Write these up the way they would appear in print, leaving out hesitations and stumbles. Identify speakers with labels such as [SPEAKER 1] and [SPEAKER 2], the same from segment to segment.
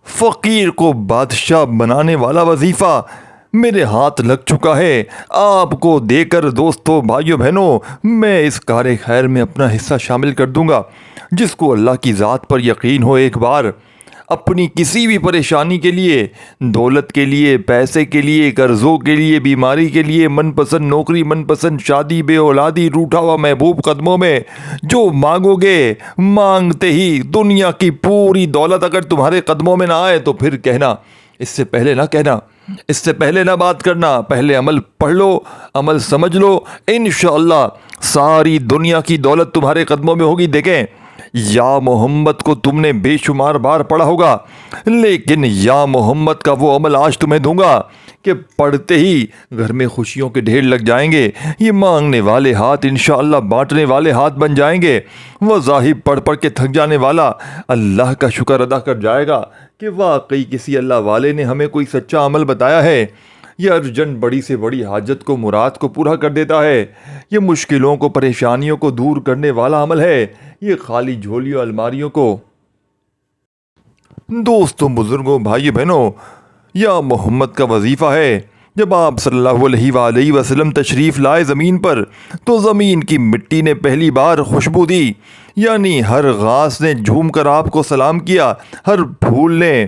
[SPEAKER 1] فقیر کو بادشاہ بنانے والا وظیفہ میرے ہاتھ لگ چکا ہے۔ آپ کو دے کر دوستوں، بھائیوں، بہنوں، میں اس کار خیر میں اپنا حصہ شامل کر دوں گا۔ جس کو اللہ کی ذات پر یقین ہو، ایک بار اپنی کسی بھی پریشانی کے لیے، دولت کے لیے، پیسے کے لیے، قرضوں کے لیے، بیماری کے لیے، من پسند نوکری، من پسند شادی، بے اولادی، روٹھا ہوا محبوب قدموں میں جو مانگو گے، مانگتے ہی دنیا کی پوری دولت اگر تمہارے قدموں میں نہ آئے تو پھر کہنا، اس سے پہلے نہ کہنا، اس سے پہلے نہ بات کرنا، پہلے عمل پڑھ لو، عمل سمجھ لو، انشاءاللہ ساری دنیا کی دولت تمہارے قدموں میں ہوگی۔ دیکھیں، یا محمد کو تم نے بے شمار بار پڑھا ہوگا، لیکن یا محمد کا وہ عمل آج تمہیں دوں گا کہ پڑھتے ہی گھر میں خوشیوں کے ڈھیر لگ جائیں گے۔ یہ مانگنے والے ہاتھ انشاءاللہ بانٹنے والے ہاتھ بن جائیں گے۔ وظائف پڑھ پڑھ کے تھک جانے والا اللہ کا شکر ادا کر جائے گا کہ واقعی کسی اللہ والے نے ہمیں کوئی سچا عمل بتایا ہے۔ یہ ارجنٹ بڑی سے بڑی حاجت کو، مراد کو پورا کر دیتا ہے۔ یہ مشکلوں کو، پریشانیوں کو دور کرنے والا عمل ہے۔ یہ خالی جھولیوں، الماریوں کو۔ دوستوں، بزرگوں، بھائی بہنوں، یا محمد کا وظیفہ ہے۔ جب آپ صلی اللہ علیہ وآلہ وسلم تشریف لائے زمین پر تو زمین کی مٹی نے پہلی بار خوشبو دی، یعنی ہر گھاس نے جھوم کر آپ کو سلام کیا، ہر پھول نے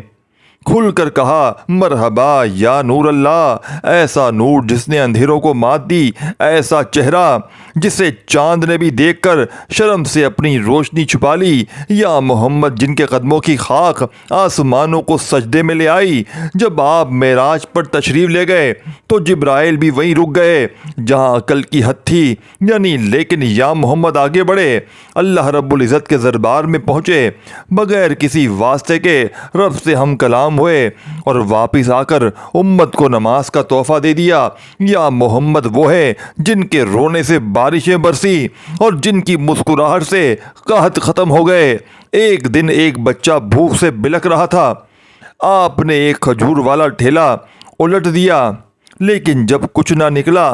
[SPEAKER 1] کھل کر کہا مرحبا یا نور اللہ۔ ایسا نور جس نے اندھیروں کو مات دی، ایسا چہرہ جسے چاند نے بھی دیکھ کر شرم سے اپنی روشنی چھپا لی، یا محمد جن کے قدموں کی خاک آسمانوں کو سجدے میں لے آئی۔ جب آپ معراج پر تشریف لے گئے تو جبرائیل بھی وہیں رک گئے جہاں عقل کی حد تھی، یعنی لیکن یا محمد آگے بڑھے، اللہ رب العزت کے دربار میں پہنچے، بغیر کسی واسطے کے رب سے ہم کلام ہوئے اور واپس آ کر امت کو نماز کا تحفہ دے دیا۔ یا محمد وہ ہے جن کے رونے سے بارشیں برسی اور جن کی مسکراہٹ سے قحط ختم ہو گئے۔ ایک دن ایک بچہ بھوک سے بلک رہا تھا، آپ نے ایک کھجور والا ٹھیلا الٹ دیا، لیکن جب کچھ نہ نکلا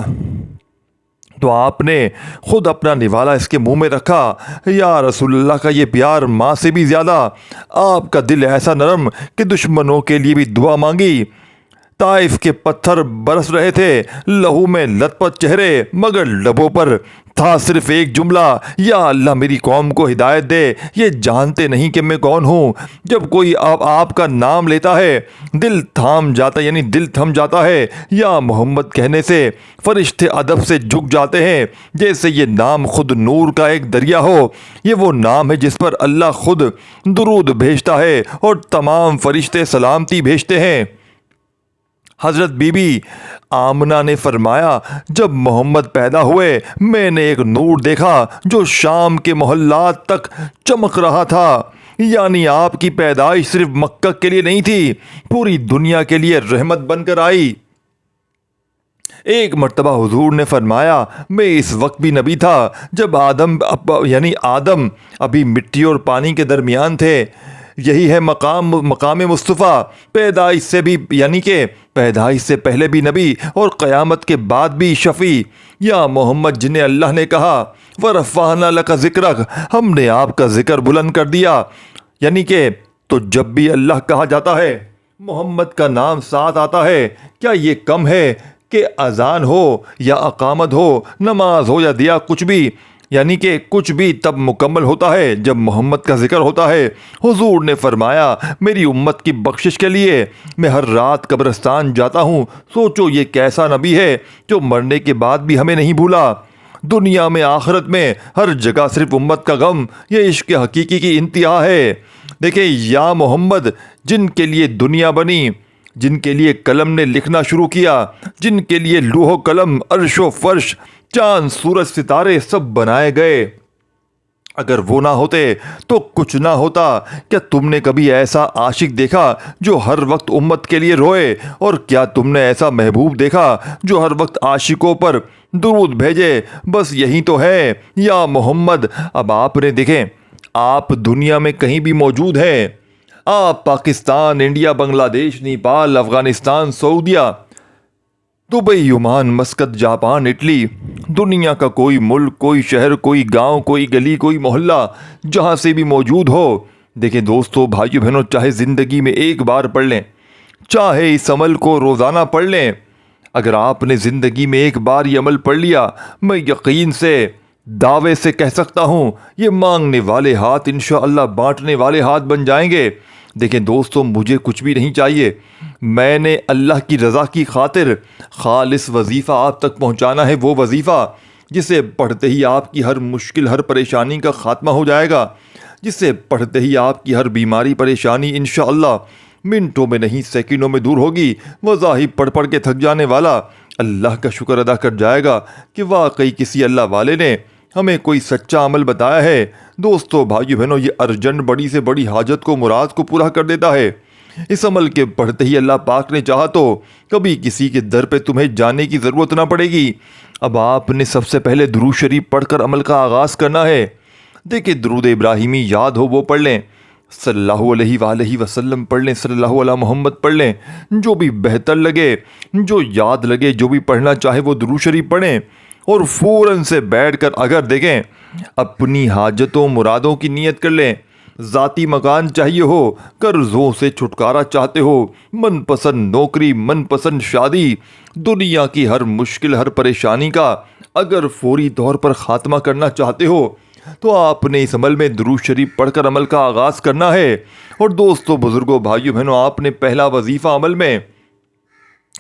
[SPEAKER 1] تو آپ نے خود اپنا نوالا اس کے منہ میں رکھا۔ یا رسول اللہ کا یہ پیار ماں سے بھی زیادہ، آپ کا دل ایسا نرم کہ دشمنوں کے لیے بھی دعا مانگی۔ طائف کے پتھر برس رہے تھے، لہو میں لت پت چہرے، مگر لبوں پر تھا صرف ایک جملہ، یا اللہ میری قوم کو ہدایت دے، یہ جانتے نہیں کہ میں کون ہوں۔ جب کوئی آپ کا نام لیتا ہے دل تھم جاتا ہے۔ یا محمد کہنے سے فرشتے ادب سے جھک جاتے ہیں، جیسے یہ نام خود نور کا ایک دریا ہو۔ یہ وہ نام ہے جس پر اللہ خود درود بھیجتا ہے اور تمام فرشتے سلامتی بھیجتے ہیں۔ حضرت بی بی آمنہ نے فرمایا، جب محمد پیدا ہوئے میں نے ایک نور دیکھا جو شام کے محلات تک چمک رہا تھا، یعنی آپ کی پیدائش صرف مکہ کے لیے نہیں تھی، پوری دنیا کے لیے رحمت بن کر آئی۔ ایک مرتبہ حضور نے فرمایا، میں اس وقت بھی نبی تھا جب آدم ابھی مٹی اور پانی کے درمیان تھے۔ یہی ہے مقام مصطفیٰ، پیدائش سے بھی، یعنی کہ پیدائش سے پہلے بھی نبی اور قیامت کے بعد بھی شفیع۔ یا محمد جنہیں اللہ نے کہا وَرَفَعْنَا لَكَ ذِكْرَكَ، ہم نے آپ کا ذکر بلند کر دیا، یعنی کہ تو جب بھی اللہ کہا جاتا ہے محمد کا نام ساتھ آتا ہے۔ کیا یہ کم ہے کہ اذان ہو یا اقامت ہو، نماز ہو یا دیا، کچھ بھی، یعنی کہ کچھ بھی تب مکمل ہوتا ہے جب محمد کا ذکر ہوتا ہے۔ حضور نے فرمایا، میری امت کی بخشش کے لیے میں ہر رات قبرستان جاتا ہوں۔ سوچو یہ کیسا نبی ہے جو مرنے کے بعد بھی ہمیں نہیں بھولا۔ دنیا میں، آخرت میں، ہر جگہ صرف امت کا غم، یہ عشق حقیقی کی انتہا ہے۔ دیکھیں، یا محمد جن کے لیے دنیا بنی، جن کے لیے قلم نے لکھنا شروع کیا، جن کے لیے لوح و قلم، عرش و فرش، چاند، سورج، ستارے سب بنائے گئے، اگر وہ نہ ہوتے تو کچھ نہ ہوتا۔ کیا تم نے کبھی ایسا عاشق دیکھا جو ہر وقت امت کے لیے روئے؟ اور کیا تم نے ایسا محبوب دیکھا جو ہر وقت عاشقوں پر درود بھیجے؟ بس یہی تو ہے یا محمد۔ اب آپ نے دیکھیں، آپ دنیا میں کہیں بھی موجود ہیں، آپ پاکستان، انڈیا، بنگلہ دیش، نیپال، افغانستان، سعودیہ، Dubai, Oman, Muscat, Japan, Italy, دنیا کا کوئی ملک، کوئی شہر، کوئی گاؤں، کوئی گلی، کوئی محلہ، جہاں سے بھی موجود ہو، دیکھیں دوستو بھائیو بہنوں، چاہے زندگی میں ایک بار پڑھ لیں، چاہے اس عمل کو روزانہ پڑھ لیں، اگر آپ نے زندگی میں ایک بار یہ عمل پڑھ لیا، میں یقین سے دعوے سے کہہ سکتا ہوں یہ مانگنے والے ہاتھ انشاءاللہ بانٹنے والے ہاتھ بن جائیں گے۔ دیکھیں دوستو، مجھے کچھ بھی نہیں چاہیے، میں نے اللہ کی رضا کی خاطر خالص وظیفہ آپ تک پہنچانا ہے، وہ وظیفہ جسے پڑھتے ہی آپ کی ہر مشکل، ہر پریشانی کا خاتمہ ہو جائے گا، جسے پڑھتے ہی آپ کی ہر بیماری پریشانی انشاءاللہ منٹوں میں نہیں سیکنڈوں میں دور ہوگی۔ مذاہب پڑھ پڑھ کے تھک جانے والا اللہ کا شکر ادا کر جائے گا کہ واقعی کسی اللہ والے نے ہمیں کوئی سچا عمل بتایا ہے۔ دوستو بھائیو بہنوں، یہ ارجنٹ بڑی سے بڑی حاجت کو، مراد کو پورا کر دیتا ہے۔ اس عمل کے پڑھتے ہی اللہ پاک نے چاہا تو کبھی کسی کے در پہ تمہیں جانے کی ضرورت نہ پڑے گی۔ اب آپ نے سب سے پہلے درود شریف پڑھ کر عمل کا آغاز کرنا ہے۔ دیکھیں درود ابراہیمی یاد ہو وہ پڑھ لیں، صلی اللہ علیہ وآلہ وسلم پڑھ لیں، صلی اللہ علیہ محمد پڑھ لیں، جو بھی بہتر لگے، جو یاد لگے، جو بھی پڑھنا چاہے وہ درود شریف پڑھیں، اور فوراً سے بیٹھ کر اگر دیکھیں اپنی حاجتوں مرادوں کی نیت کر لیں۔ ذاتی مکان چاہیے ہو، قرضوں سے چھٹکارا چاہتے ہو، من پسند نوکری، من پسند شادی، دنیا کی ہر مشکل، ہر پریشانی کا اگر فوری طور پر خاتمہ کرنا چاہتے ہو تو آپ نے اس عمل میں درود شریف پڑھ کر عمل کا آغاز کرنا ہے۔ اور دوستو بزرگوں بھائیو بہنوں، آپ نے پہلا وظیفہ عمل میں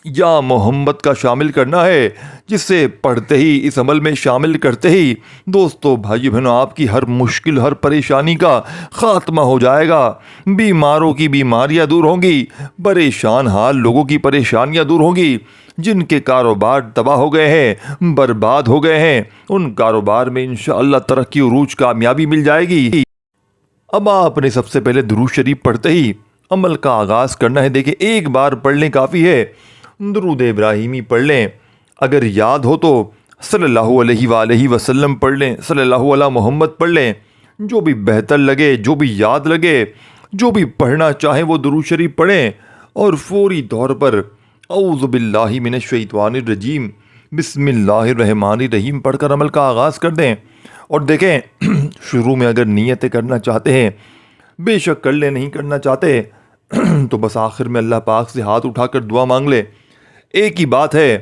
[SPEAKER 1] یا محمد کا شامل کرنا ہے، جس سے پڑھتے ہی، اس عمل میں شامل کرتے ہی دوستو بھائیو بہنوں آپ کی ہر مشکل، ہر پریشانی کا خاتمہ ہو جائے گا، بیماروں کی بیماریاں دور ہوں گی، پریشان حال لوگوں کی پریشانیاں دور ہوں گی، جن کے کاروبار تباہ ہو گئے ہیں، برباد ہو گئے ہیں، ان کاروبار میں انشاءاللہ ترقی عروج کامیابی مل جائے گی۔ اب آپ نے سب سے پہلے درود شریف پڑھتے ہی عمل کا آغاز کرنا ہے۔ دیکھیں ایک بار پڑھ لیں کافی ہے، درود ابراہیمی پڑھ لیں، اگر یاد ہو تو صلی اللہ علیہ وآلہ وسلم پڑھ لیں، صلی اللہ علیہ محمد پڑھ لیں، جو بھی بہتر لگے، جو بھی یاد لگے، جو بھی پڑھنا چاہیں وہ درود شریف پڑھیں، اور فوری طور پر اعوذ باللہ من الشیطان الرجیم بسم اللہ الرحمن الرحیم پڑھ کر عمل کا آغاز کر دیں۔ اور دیکھیں شروع میں اگر نیتیں کرنا چاہتے ہیں بے شک کر لیں، نہیں کرنا چاہتے تو بس آخر میں اللہ پاک سے ہاتھ اٹھا کر دعا مانگ لیں۔ ایک ہی بات ہے،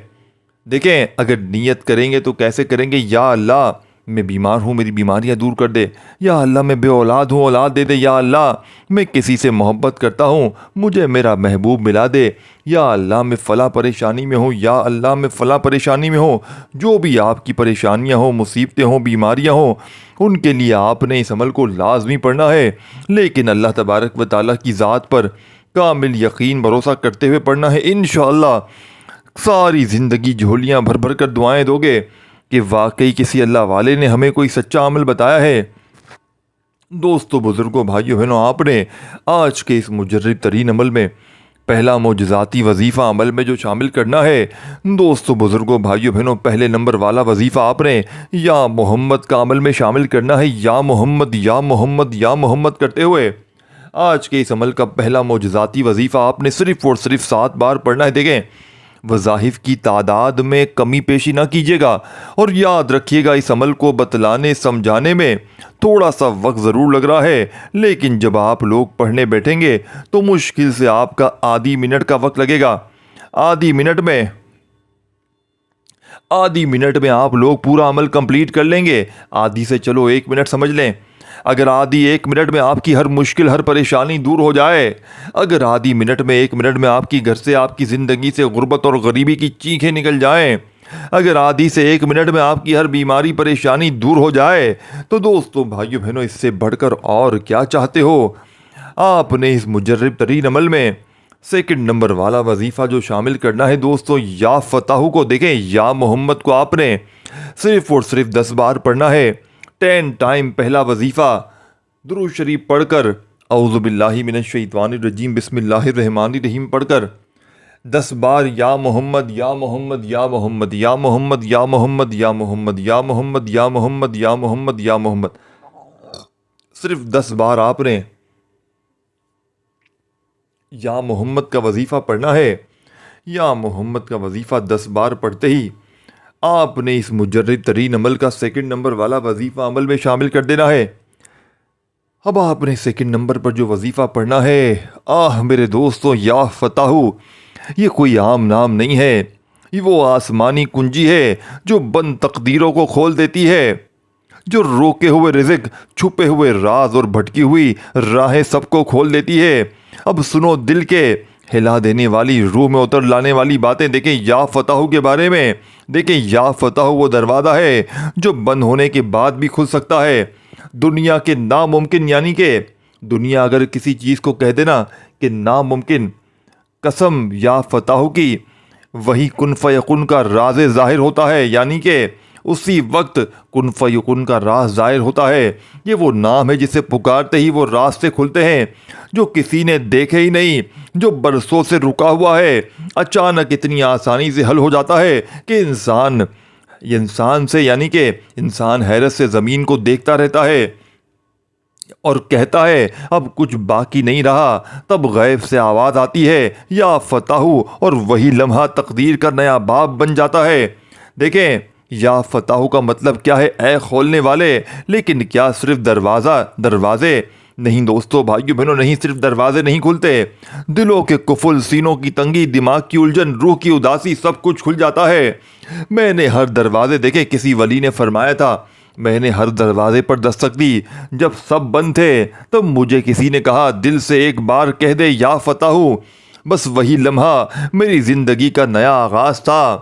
[SPEAKER 1] دیکھیں اگر نیت کریں گے تو کیسے کریں گے؟ یا اللہ میں بیمار ہوں، میری بیماریاں دور کر دے، یا اللہ میں بے اولاد ہوں، اولاد دے دے، یا اللہ میں کسی سے محبت کرتا ہوں، مجھے میرا محبوب ملا دے، یا اللہ میں فلاں پریشانی میں ہوں، یا اللہ میں فلاں پریشانی میں ہوں۔ جو بھی آپ کی پریشانیاں ہوں، مصیبتیں ہوں، بیماریاں ہوں، ان کے لیے آپ نے اس عمل کو لازمی پڑھنا ہے، لیکن اللہ تبارک و تعالیٰ کی ذات پر کامل یقین بھروسہ کرتے ہوئے پڑھنا ہے۔ انشاءاللہ ساری زندگی جھولیاں بھر بھر کر دعائیں دو گے کہ واقعی کسی اللہ والے نے ہمیں کوئی سچا عمل بتایا ہے۔ دوستو بزرگوں بھائیو بہنوں، آپ نے آج کے اس مجرب ترین عمل میں پہلا معجزاتی وظیفہ عمل میں جو شامل کرنا ہے، دوستو بزرگوں بھائیو بہنوں پہلے نمبر والا وظیفہ آپ نے یا محمد کا عمل میں شامل کرنا ہے۔ یا محمد، یا محمد، یا محمد کرتے ہوئے آج کے اس عمل کا پہلا معجزاتی وظیفہ آپ نے صرف اور صرف 7 بار پڑھنا ہے۔ دیکھیں وظائف کی تعداد میں کمی پیشی نہ کیجیے گا، اور یاد رکھیے گا اس عمل کو بتلانے سمجھانے میں تھوڑا سا وقت ضرور لگ رہا ہے، لیکن جب آپ لوگ پڑھنے بیٹھیں گے تو مشکل سے آپ کا آدھی منٹ کا وقت لگے گا۔ آدھی منٹ میں آپ لوگ پورا عمل کمپلیٹ کر لیں گے۔ آدھی سے چلو 1 منٹ سمجھ لیں، اگر آدھی 1 منٹ میں آپ کی ہر مشکل، ہر پریشانی دور ہو جائے، اگر آدھی منٹ میں 1 منٹ میں آپ کی گھر سے، آپ کی زندگی سے غربت اور غریبی کی چیخیں نکل جائیں، اگر آدھی سے 1 منٹ میں آپ کی ہر بیماری پریشانی دور ہو جائے، تو دوستو بھائیو بہنوں اس سے بڑھ کر اور کیا چاہتے ہو؟ آپ نے اس مجرب ترین عمل میں سیکنڈ نمبر والا وظیفہ جو شامل کرنا ہے دوستو یا فتح کو، دیکھیں یا محمد کو آپ نے صرف اور صرف 10 بار پڑھنا ہے۔ 10 ٹائم پہلا وظیفہ درود شریف پڑھ کر اعوذ باللہ من الشیطان الرجیم بسم اللہ الرحمن الرحیم پڑھ کر 10 بار یا محمد، یا محمد، یا محمد، یا محمد، یا محمد، یا محمد، یا محمد، یا محمد، یا محمد، یا محمد، صرف 10 بار آپ نے یا محمد کا وظیفہ پڑھنا ہے۔ یا محمد کا وظیفہ 10 بار پڑھتے ہی آپ نے اس مجرب ترین عمل کا سیکنڈ نمبر والا وظیفہ عمل میں شامل کر دینا ہے۔ اب آپ نے سیکنڈ نمبر پر جو وظیفہ پڑھنا ہے، میرے دوستوں، یا فتح، یہ کوئی عام نام نہیں ہے، یہ وہ آسمانی کنجی ہے جو بند تقدیروں کو کھول دیتی ہے، جو روکے ہوئے رزق، چھپے ہوئے راز اور بھٹکی ہوئی راہیں سب کو کھول دیتی ہے۔ اب سنو دل کے ہلا دینے والی، روح میں اتر لانے والی باتیں۔ دیکھیں یا فتح کے بارے میں، دیکھیں یا فتح وہ دروازہ ہے جو بند ہونے کے بعد بھی کھل سکتا ہے۔ دنیا کے ناممکن، یعنی کہ دنیا اگر کسی چیز کو کہہ دینا کہ ناممکن، قسم یا فتح کی، وہی کن فیکن کا راز ظاہر ہوتا ہے، یعنی کہ اسی وقت کن فیکن کا راز ظاہر ہوتا ہے۔ یہ وہ نام ہے جسے پکارتے ہی وہ راستے کھلتے ہیں جو کسی نے دیکھے ہی نہیں، جو برسوں سے رکا ہوا ہے، اچانک اتنی آسانی سے حل ہو جاتا ہے کہ انسان سے، یعنی کہ انسان حیرت سے زمین کو دیکھتا رہتا ہے اور کہتا ہے اب کچھ باقی نہیں رہا۔ تب غیب سے آواز آتی ہے یا فتح، اور وہی لمحہ تقدیر کا نیا باب بن جاتا ہے۔ دیکھیں یا فتح کا مطلب کیا ہے، اے کھولنے والے، لیکن کیا صرف دروازے نہیں دوستو، بھائیو بہنوں، نہیں صرف دروازے نہیں کھلتے، دلوں کے قفل، سینوں کی تنگی، دماغ کی الجھن، روح کی اداسی، سب کچھ کھل جاتا ہے۔ میں نے ہر دروازے دیکھے، کسی ولی نے فرمایا تھا، میں نے ہر دروازے پر دستک دی، جب سب بند تھے تب مجھے کسی نے کہا دل سے ایک بار کہہ دے یا فتح، بس وہی لمحہ میری زندگی کا نیا آغاز تھا۔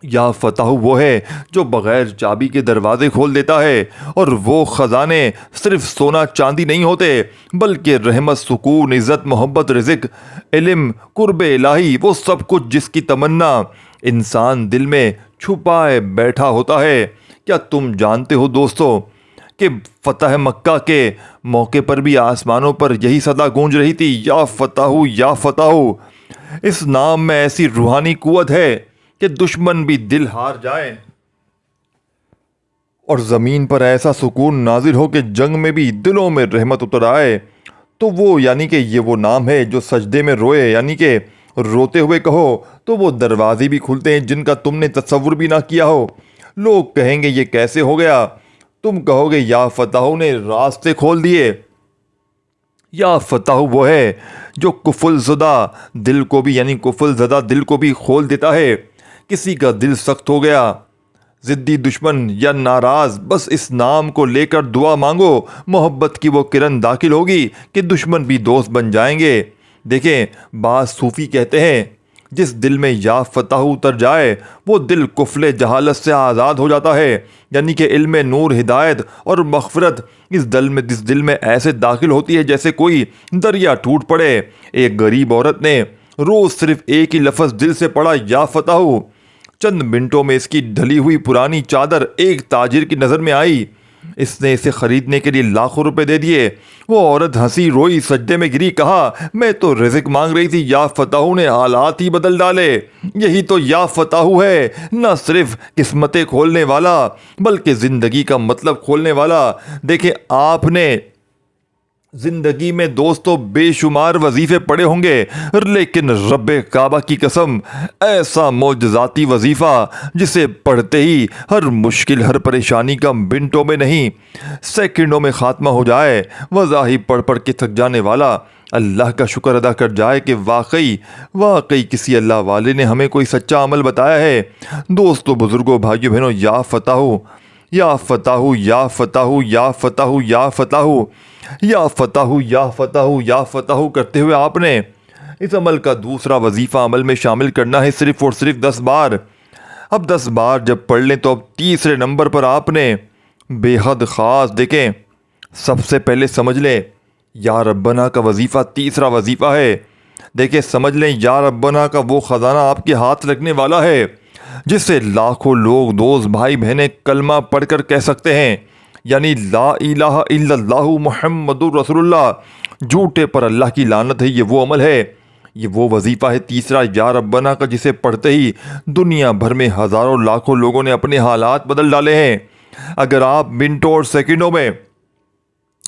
[SPEAKER 1] یا فتح وہ ہے جو بغیر چابی کے دروازے کھول دیتا ہے، اور وہ خزانے صرف سونا چاندی نہیں ہوتے، بلکہ رحمت، سکون، عزت، محبت، رزق، علم، قرب الہی، وہ سب کچھ جس کی تمنا انسان دل میں چھپائے بیٹھا ہوتا ہے۔ کیا تم جانتے ہو دوستو کہ فتح مکہ کے موقع پر بھی آسمانوں پر یہی صدا گونج رہی تھی، یا فتح یا فتح۔ اس نام میں ایسی روحانی قوت ہے کہ دشمن بھی دل ہار جائیں، اور زمین پر ایسا سکون نازل ہو کہ جنگ میں بھی دلوں میں رحمت اتر آئے۔ تو وہ، یعنی کہ یہ وہ نام ہے جو سجدے میں روئے، یعنی کہ روتے ہوئے کہو تو وہ دروازے بھی کھلتے ہیں جن کا تم نے تصور بھی نہ کیا ہو۔ لوگ کہیں گے یہ کیسے ہو گیا، تم کہو گے یا فتح نے راستے کھول دیے۔ یا فتح وہ ہے جو قفل زدہ دل کو بھی، یعنی قفل زدہ دل کو بھی کھول دیتا ہے۔ کسی کا دل سخت ہو گیا، ضدی، دشمن یا ناراض، بس اس نام کو لے کر دعا مانگو، محبت کی وہ کرن داخل ہوگی کہ دشمن بھی دوست بن جائیں گے۔ دیکھیں بعض صوفی کہتے ہیں جس دل میں یا فتح اتر جائے وہ دل قفل جہالت سے آزاد ہو جاتا ہے، یعنی کہ علم، نور، ہدایت اور مغفرت اس دل میں ایسے داخل ہوتی ہے جیسے کوئی دریا ٹوٹ پڑے۔ ایک غریب عورت نے روز صرف ایک ہی لفظ دل سے پڑھا، یا فتح۔ چند منٹوں میں اس کی ڈھلی ہوئی پرانی چادر ایک تاجر کی نظر میں آئی، اس نے اسے خریدنے کے لیے لاکھوں روپے دے دیے۔ وہ عورت ہنسی، روئی، سجدے میں گری، کہا میں تو رزق مانگ رہی تھی، یا فتح نے حالات ہی بدل ڈالے۔ یہی تو یا فتح ہے، نہ صرف قسمتیں کھولنے والا بلکہ زندگی کا مطلب کھولنے والا۔ دیکھیں آپ نے زندگی میں دوستو بے شمار وظیفے پڑے ہوں گے، لیکن رب کعبہ کی قسم ایسا معجزاتی وظیفہ جسے پڑھتے ہی ہر مشکل، ہر پریشانی کا منٹوں میں نہیں سیکنڈوں میں خاتمہ ہو جائے۔ وظائف پڑھ پڑھ کے تھک جانے والا اللہ کا شکر ادا کر جائے کہ واقعی کسی اللہ والے نے ہمیں کوئی سچا عمل بتایا ہے۔ دوستو، بزرگوں، بھائیو بہنوں، یا فتح، یا فتح، یا فتح، یا فتح، یا فتح، یا فتح، یا فتح، یا فتح کرتے ہوئے آپ نے اس عمل کا دوسرا وظیفہ عمل میں شامل کرنا ہے، صرف اور صرف 10 بار۔ اب 10 بار جب پڑھ لیں تو اب تیسرے نمبر پر آپ نے بے حد خاص، دیکھیں سب سے پہلے سمجھ لیں یا ربنا کا وظیفہ تیسرا وظیفہ ہے۔ دیکھیں سمجھ لیں یا ربنا کا وہ خزانہ آپ کے ہاتھ لگنے والا ہے جس سے لاکھوں لوگ، دوست، بھائی بہنیں کلمہ پڑھ کر کہہ سکتے ہیں، یعنی لا الہ الا اللہ محمد رسول اللہ، جھوٹے پر اللہ کی لعنت ہے۔ یہ وہ عمل ہے، یہ وہ وظیفہ ہے تیسرا یا ربنا کا جسے پڑھتے ہی دنیا بھر میں ہزاروں لاکھوں لوگوں نے اپنے حالات بدل ڈالے ہیں۔ اگر آپ منٹوں اور سیکنڈوں میں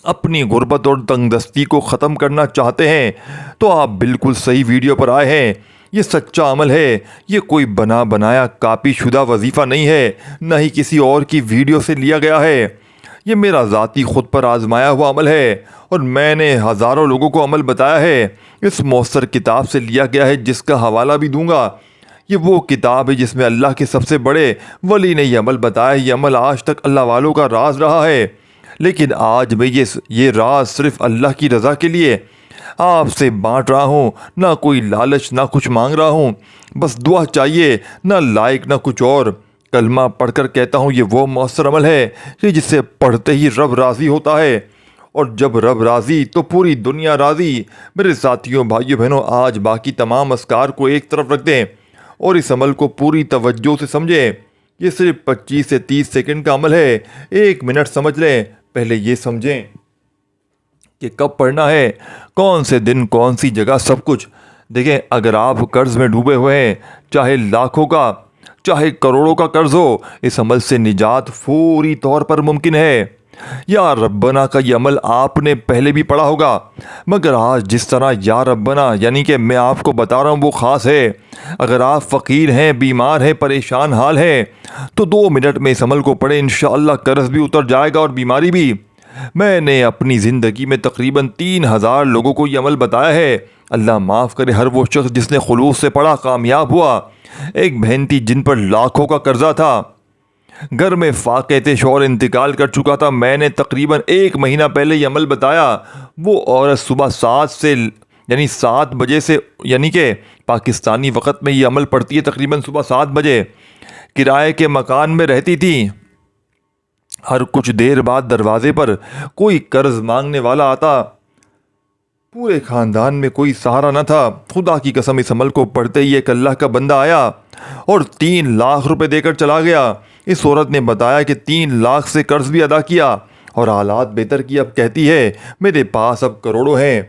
[SPEAKER 1] اپنی غربت اور تنگ دستی کو ختم کرنا چاہتے ہیں تو آپ بالکل صحیح ویڈیو پر آئے ہیں۔ یہ سچا عمل ہے، یہ کوئی بنایا کاپی شدہ وظیفہ نہیں ہے، نہ ہی کسی اور کی ویڈیو سے لیا گیا ہے۔ یہ میرا ذاتی خود پر آزمایا ہوا عمل ہے اور میں نے ہزاروں لوگوں کو عمل بتایا ہے۔ اس مؤثر کتاب سے لیا گیا ہے جس کا حوالہ بھی دوں گا۔ یہ وہ کتاب ہے جس میں اللہ کے سب سے بڑے ولی نے یہ عمل بتایا ہے۔ یہ عمل آج تک اللہ والوں کا راز رہا ہے، لیکن آج میں یہ راز صرف اللہ کی رضا کے لیے آپ سے بانٹ رہا ہوں۔ نہ کوئی لالچ، نہ کچھ مانگ رہا ہوں، بس دعا چاہیے، نہ لائق نہ کچھ اور۔ کلمہ پڑھ کر کہتا ہوں یہ وہ مؤثر عمل ہے کہ جسے پڑھتے ہی رب راضی ہوتا ہے، اور جب رب راضی تو پوری دنیا راضی۔ میرے ساتھیوں، بھائیوں، بہنوں، آج باقی تمام اذکار کو ایک طرف رکھ دیں اور اس عمل کو پوری توجہ سے سمجھیں۔ یہ صرف 25 سے 30 سیکنڈ کا عمل ہے۔ 1 منٹ سمجھ لیں۔ پہلے یہ سمجھیں کہ کب پڑھنا ہے، کون سے دن، کون سی جگہ، سب کچھ۔ دیکھیں، اگر آپ قرض میں ڈوبے ہوئے ہیں، چاہے لاکھوں کا، چاہے کروڑوں کا قرض ہو، اس عمل سے نجات فوری طور پر ممکن ہے۔ یا ربنا کا یہ عمل آپ نے پہلے بھی پڑھا ہوگا، مگر آج جس طرح یا ربنا یعنی کہ میں آپ کو بتا رہا ہوں وہ خاص ہے۔ اگر آپ فقیر ہیں، بیمار ہیں، پریشان حال ہیں، تو 2 منٹ میں اس عمل کو پڑھیں، انشاءاللہ قرض بھی اتر جائے گا اور بیماری بھی۔ میں نے اپنی زندگی میں تقریباً 3000 لوگوں کو یہ عمل بتایا ہے۔ اللہ معاف کرے ہر وہ شخص جس نے خلوص سے پڑھا، کامیاب ہوا۔ ایک بہن تھی جن پر لاکھوں کا قرضہ تھا، گھر میں فاقے تھے، شوہر انتقال کر چکا تھا۔ میں نے تقریباً 1 مہینہ پہلے یہ عمل بتایا۔ وہ عورت صبح 7 بجے سے یعنی کہ پاکستانی وقت میں یہ عمل پڑھتی ہے، تقریباً صبح 7 بجے کرائے کے مکان میں رہتی تھی۔ ہر کچھ دیر بعد دروازے پر کوئی قرض مانگنے والا آتا۔ پورے خاندان میں کوئی سہارا نہ تھا۔ خدا کی قسم، اس عمل کو پڑھتے ہی ایک اللہ کا بندہ آیا اور 3 لاکھ روپے دے کر چلا گیا۔ اس عورت نے بتایا کہ 3 لاکھ سے قرض بھی ادا کیا اور حالات بہتر کی۔ اب کہتی ہے میرے پاس اب کروڑوں ہیں۔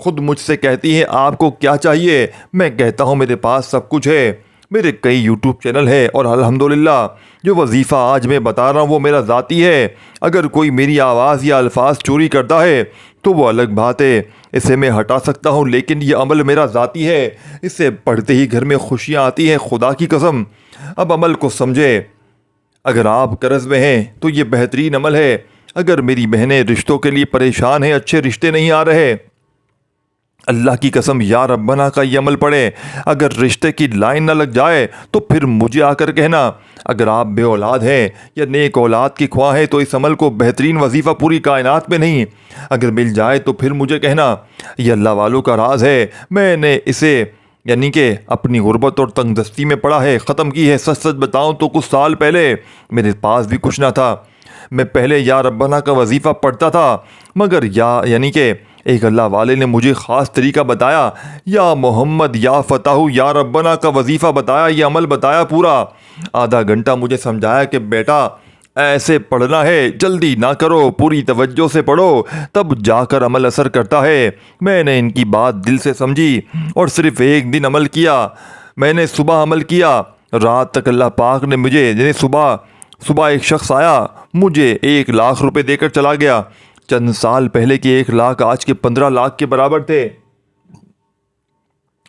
[SPEAKER 1] خود مجھ سے کہتی ہے آپ کو کیا چاہیے؟ میں کہتا ہوں میرے پاس سب کچھ ہے۔ میرے کئی یوٹیوب چینل ہے اور الحمدللہ جو وظیفہ آج میں بتا رہا ہوں وہ میرا ذاتی ہے۔ اگر کوئی میری آواز یا الفاظ چوری کرتا ہے تو وہ الگ بات ہے، اسے میں ہٹا سکتا ہوں، لیکن یہ عمل میرا ذاتی ہے۔ اسے پڑھتے ہی گھر میں خوشیاں آتی ہیں، خدا کی قسم۔ اب عمل کو سمجھے۔ اگر آپ قرض میں ہیں تو یہ بہترین عمل ہے۔ اگر میری بہنیں رشتوں کے لیے پریشان ہیں، اچھے رشتے نہیں آ رہے، اللہ کی قسم یا ربنا کا یہ عمل پڑھیں۔ اگر رشتے کی لائن نہ لگ جائے تو پھر مجھے آ کر کہنا۔ اگر آپ بے اولاد ہیں یا نیک اولاد کی خواہ ہیں تو اس عمل کو بہترین وظیفہ پوری کائنات میں نہیں، اگر مل جائے تو پھر مجھے کہنا۔ یہ اللہ والوں کا راز ہے۔ میں نے اسے یعنی کہ اپنی غربت اور تنگ دستی میں پڑھا ہے، ختم کی ہے۔ سچ سچ بتاؤں تو کچھ سال پہلے میرے پاس بھی کچھ نہ تھا۔ میں پہلے یا ربنا کا وظیفہ پڑھتا تھا، مگر یعنی کہ ایک اللہ والے نے مجھے خاص طریقہ بتایا، یا محمد یا فتح یا ربنا کا وظیفہ بتایا، یہ عمل بتایا پورا۔ آدھا گھنٹہ مجھے سمجھایا کہ بیٹا ایسے پڑھنا ہے، جلدی نہ کرو، پوری توجہ سے پڑھو، تب جا کر عمل اثر کرتا ہے۔ میں نے ان کی بات دل سے سمجھی اور صرف 1 دن عمل کیا۔ میں نے صبح عمل کیا، رات تک اللہ پاک نے مجھے یعنی صبح ایک شخص آیا، مجھے 1 لاکھ روپے دے کر چلا گیا۔ چند سال پہلے کے 1 لاکھ آج کے 15 لاکھ کے برابر تھے۔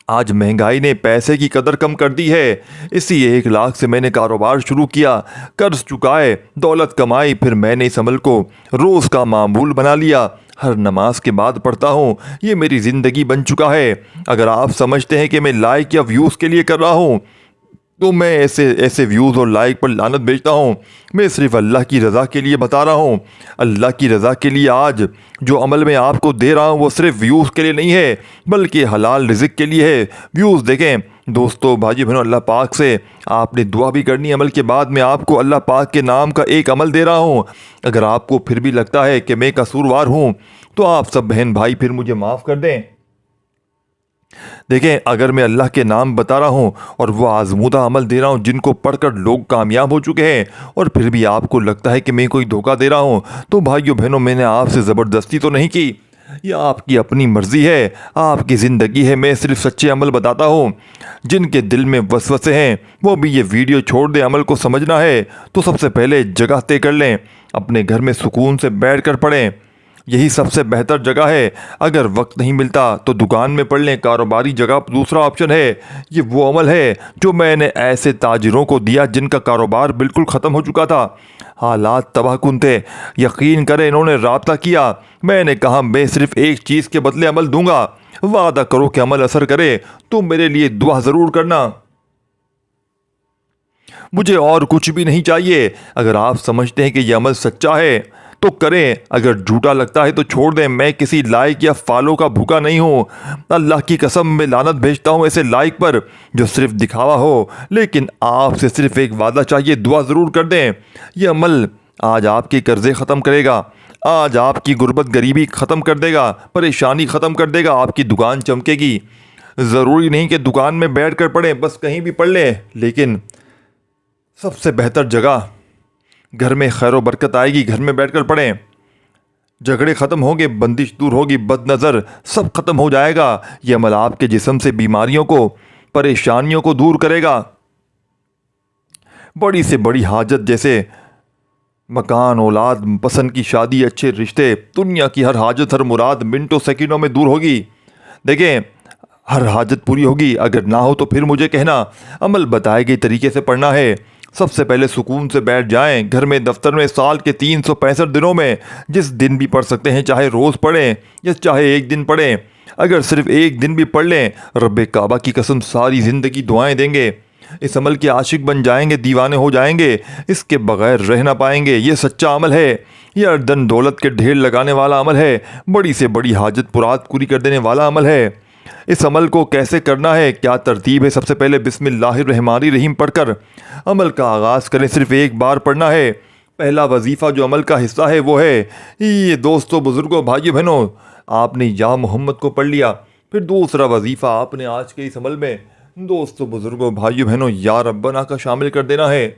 [SPEAKER 1] آج مہنگائی نے پیسے کی قدر کم کر دی ہے۔ اسی 1 لاکھ سے میں نے کاروبار شروع کیا، قرض چکائے، دولت کمائی، پھر میں نے اس عمل کو روز کا معمول بنا لیا۔ ہر نماز کے بعد پڑھتا ہوں، یہ میری زندگی بن چکا ہے۔ اگر آپ سمجھتے ہیں کہ میں لائک یا ویوز کے لیے کر رہا ہوں تو میں ایسے ویوز اور لائک پر لعنت بھیجتا ہوں۔ میں صرف اللہ کی رضا کے لیے بتا رہا ہوں، اللہ کی رضا کے لیے۔ آج جو عمل میں آپ کو دے رہا ہوں وہ صرف ویوز کے لیے نہیں ہے، بلکہ حلال رزق کے لیے ہے۔ ویوز دیکھیں دوستو، بھائی بہنوں، اللہ پاک سے آپ نے دعا بھی کرنی۔ عمل کے بعد میں آپ کو اللہ پاک کے نام کا ایک عمل دے رہا ہوں۔ اگر آپ کو پھر بھی لگتا ہے کہ میں قصوروار ہوں تو آپ سب بہن بھائی پھر مجھے معاف کر دیں۔ دیکھیں، اگر میں اللہ کے نام بتا رہا ہوں اور وہ آزمودہ عمل دے رہا ہوں جن کو پڑھ کر لوگ کامیاب ہو چکے ہیں، اور پھر بھی آپ کو لگتا ہے کہ میں کوئی دھوکہ دے رہا ہوں، تو بھائیو بہنوں، میں نے آپ سے زبردستی تو نہیں کی۔ یہ آپ کی اپنی مرضی ہے، آپ کی زندگی ہے۔ میں صرف سچے عمل بتاتا ہوں۔ جن کے دل میں وسوسے ہیں وہ بھی یہ ویڈیو چھوڑ دیں۔ عمل کو سمجھنا ہے تو سب سے پہلے جگہ طے کر لیں، اپنے گھر میں سکون سے بیٹھ کر پڑھیں۔ یہی سب سے بہتر جگہ ہے۔ اگر وقت نہیں ملتا تو دکان میں پڑھ لیں۔ کاروباری جگہ دوسرا آپشن ہے۔ یہ وہ عمل ہے جو میں نے ایسے تاجروں کو دیا جن کا کاروبار بالکل ختم ہو چکا تھا، حالات تباہ کن تھے۔ یقین کریں انہوں نے رابطہ کیا۔ میں نے کہا میں صرف ایک چیز کے بدلے عمل دوں گا، وعدہ کرو کہ عمل اثر کرے تو میرے لیے دعا ضرور کرنا، مجھے اور کچھ بھی نہیں چاہیے۔ اگر آپ سمجھتے ہیں کہ یہ عمل سچا ہے تو کریں، اگر جھوٹا لگتا ہے تو چھوڑ دیں۔ میں کسی لائک یا فالو کا بھوکا نہیں ہوں۔ اللہ کی قسم میں لعنت بھیجتا ہوں ایسے لائک پر جو صرف دکھاوا ہو۔ لیکن آپ سے صرف ایک وعدہ چاہیے، دعا ضرور کر دیں۔ یہ عمل آج آپ کے قرضے ختم کرے گا، آج آپ کی غربت غریبی ختم کر دے گا، پریشانی ختم کر دے گا، آپ کی دکان چمکے گی۔ ضروری نہیں کہ دکان میں بیٹھ کر پڑھیں، بس کہیں بھی پڑھ لیں، لیکن سب سے بہتر جگہ، گھر میں خیر و برکت آئے گی، گھر میں بیٹھ کر پڑھیں۔ جھگڑے ختم ہوں گے، بندش دور ہوگی، بد نظر سب ختم ہو جائے گا۔ یہ عمل آپ کے جسم سے بیماریوں کو، پریشانیوں کو دور کرے گا۔ بڑی سے بڑی حاجت جیسے مکان، اولاد، پسند کی شادی، اچھے رشتے، دنیا کی ہر حاجت، ہر مراد منٹوں سیکنڈوں میں دور ہوگی۔ دیکھیں ہر حاجت پوری ہوگی۔ اگر نہ ہو تو پھر مجھے کہنا۔ عمل بتائے گئے طریقے سے پڑھنا ہے۔ سب سے پہلے سکون سے بیٹھ جائیں، گھر میں، دفتر میں، سال کے 365 دنوں میں جس دن بھی پڑھ سکتے ہیں، چاہے روز پڑھیں یا چاہے ایک دن پڑھیں۔ اگر صرف ایک دن بھی پڑھ لیں، رب کعبہ کی قسم ساری زندگی دعائیں دیں گے۔ اس عمل کے عاشق بن جائیں گے، دیوانے ہو جائیں گے، اس کے بغیر رہ نہ پائیں گے۔ یہ سچا عمل ہے، یہ اردن دولت کے ڈھیر لگانے والا عمل ہے، بڑی سے بڑی حاجت پرات پوری کر دینے والا عمل ہے۔ اس عمل کو کیسے کرنا ہے، کیا ترتیب ہے؟ سب سے پہلے بسم اللہ الرحمن الرحیم پڑھ کر عمل کا آغاز کریں۔ صرف ایک بار پڑھنا ہے۔ پہلا وظیفہ جو عمل کا حصہ ہے وہ ہے یہ دوستوں، بزرگوں، بھائیوں بہنوں، آپ نے یا محمد کو پڑھ لیا، پھر دوسرا وظیفہ آپ نے آج کے اس عمل میں دوستوں، بزرگوں، بھائیوں بہنوں یا ربنا کا شامل کر دینا ہے۔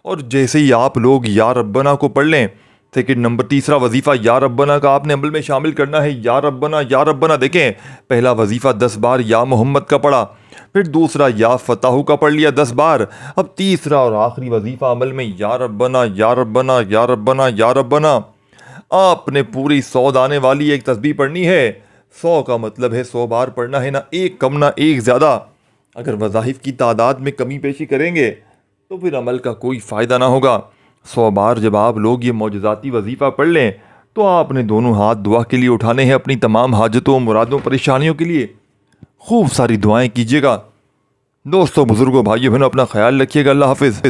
[SPEAKER 1] اور جیسے ہی آپ لوگ یا ربنا کو پڑھ لیں، سیکنڈ نمبر تیسرا وظیفہ یا ربنا کا آپ نے عمل میں شامل کرنا ہے۔ یا ربنا، یا ربنا۔ دیکھیں پہلا وظیفہ 10 بار یا محمد کا پڑھا، پھر دوسرا یا فتح کا پڑھ لیا 10 بار، اب تیسرا اور آخری وظیفہ عمل میں یا ربنا، یا ربنا، یا ربنا، یا ربنا۔ آپ نے پوری 100 دانے والی ایک تسبیح پڑھنی ہے۔ 100 کا مطلب ہے 100 بار پڑھنا ہے، نہ ایک کم نہ ایک زیادہ۔ اگر وظائف کی تعداد میں کمی بیشی کریں گے تو پھر عمل کا کوئی فائدہ نہ ہوگا۔ 100 بار جب آپ لوگ یہ معجزاتی وظیفہ پڑھ لیں تو آپ نے دونوں ہاتھ دعا کے لیے اٹھانے ہیں، اپنی تمام حاجتوں، مرادوں، پریشانیوں کے لیے خوب ساری دعائیں کیجیے گا۔ دوستوں، بزرگوں، بھائیوں بہنوں، اپنا خیال رکھیے گا۔ اللہ حافظ۔